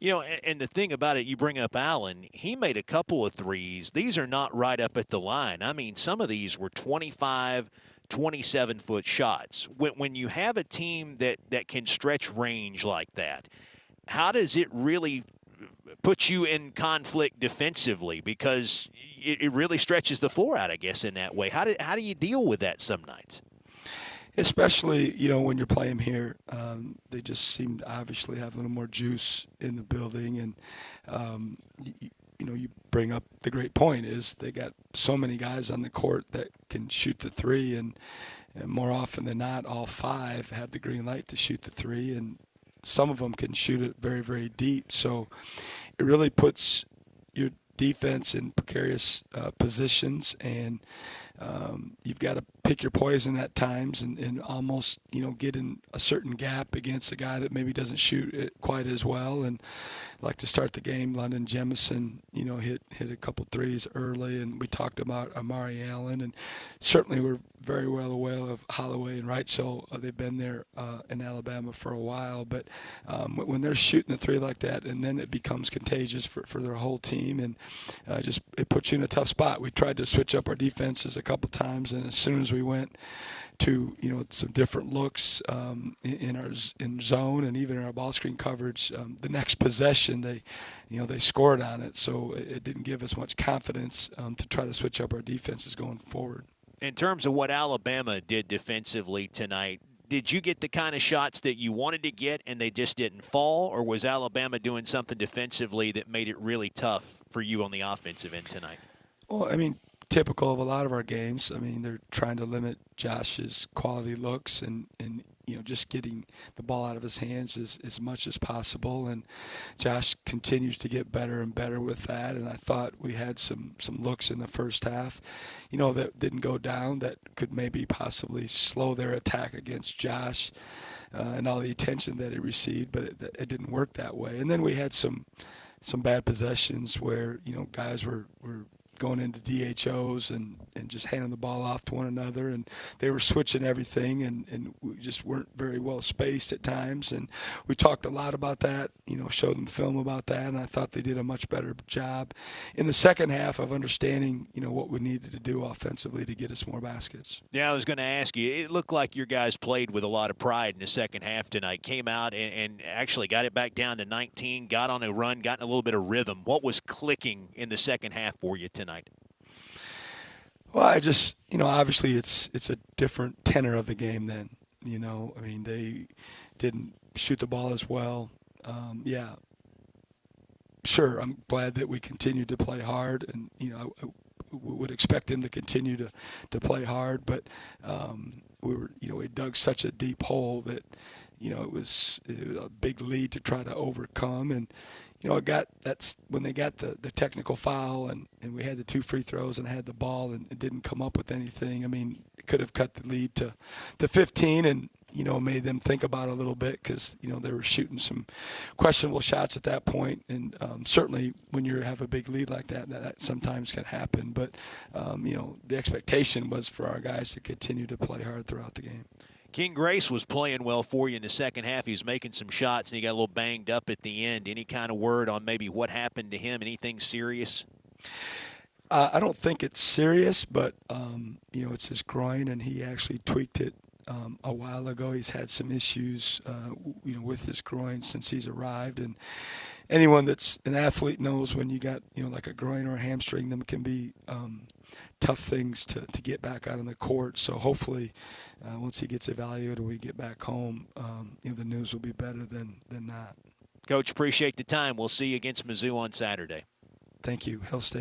And the thing about it, you bring up Allen, he made a couple of threes. These are not right up at the line. I mean, some of these were 25, 27-foot shots. When you have a team that can stretch range like that, how does it really put you in conflict defensively? Because it really stretches the floor out, I guess, in that way. How do you deal with that some nights? Especially, when you're playing here, they just seem to obviously have a little more juice in the building. And, you bring up the great point is they got so many guys on the court that can shoot the three. And more often than not, all five have the green light to shoot the three. And some of them can shoot it very, very deep. So it really puts your defense in precarious positions, and you've got to pick your poison at times and almost, get in a certain gap against a guy that maybe doesn't shoot it quite as well. And like to start the game, London Jemison, hit a couple threes early, and we talked about Amari Allen, and certainly we're very well aware of Holloway and Wright. So they've been there in Alabama for a while. But when they're shooting the three like that, and then it becomes contagious for their whole team, and it puts you in a tough spot. We tried to switch up our defenses a couple times, and as soon as we went to some different looks in zone and even in our ball screen coverage, the next possession they scored on it. So it didn't give us much confidence to try to switch up our defenses going forward. In terms of what Alabama did defensively tonight, did you get the kind of shots that you wanted to get and they just didn't fall, or was Alabama doing something defensively that made it really tough for you on the offensive end tonight? Well, I mean, typical of a lot of our games. I mean, they're trying to limit Josh's quality looks and just getting the ball out of his hands as much as possible. And Josh continues to get better and better with that. And I thought we had some looks in the first half, that didn't go down that could maybe possibly slow their attack against Josh and all the attention that he received, but it didn't work that way. And then we had some bad possessions where, guys were going into DHOs and just handing the ball off to one another, and they were switching everything, and we just weren't very well spaced at times. And we talked a lot about that, showed them film about that, and I thought they did a much better job in the second half of understanding, what we needed to do offensively to get us more baskets. Yeah, I was going to ask you, it looked like your guys played with a lot of pride in the second half tonight, came out and actually got it back down to 19, got on a run, got in a little bit of rhythm. What was clicking in the second half for you tonight? Well, I just, obviously it's a different tenor of the game then. I mean, they didn't shoot the ball as well. Yeah, sure, I'm glad that we continued to play hard, and, I would expect them to continue to play hard, but we dug such a deep hole that, it was a big lead to try to overcome. And, that's when they got the technical foul and we had the 2 free throws and had the ball and it didn't come up with anything. I mean, it could have cut the lead to 15 and, made them think about it a little bit because, they were shooting some questionable shots at that point. And certainly when you have a big lead like that sometimes can happen. But, the expectation was for our guys to continue to play hard throughout the game. King Grace was playing well for you in the second half. He was making some shots, and he got a little banged up at the end. Any kind of word on maybe what happened to him? Anything serious? I don't think it's serious, but, it's his groin, and he actually tweaked it a while ago. He's had some issues, with his groin since he's arrived. And anyone that's an athlete knows when you got, like a groin or a hamstring, them can be tough things to get back out on the court. So hopefully once he gets evaluated and we get back home, the news will be better than not. Coach, appreciate the time. We'll see you against Mizzou on Saturday. Thank you. Hill State.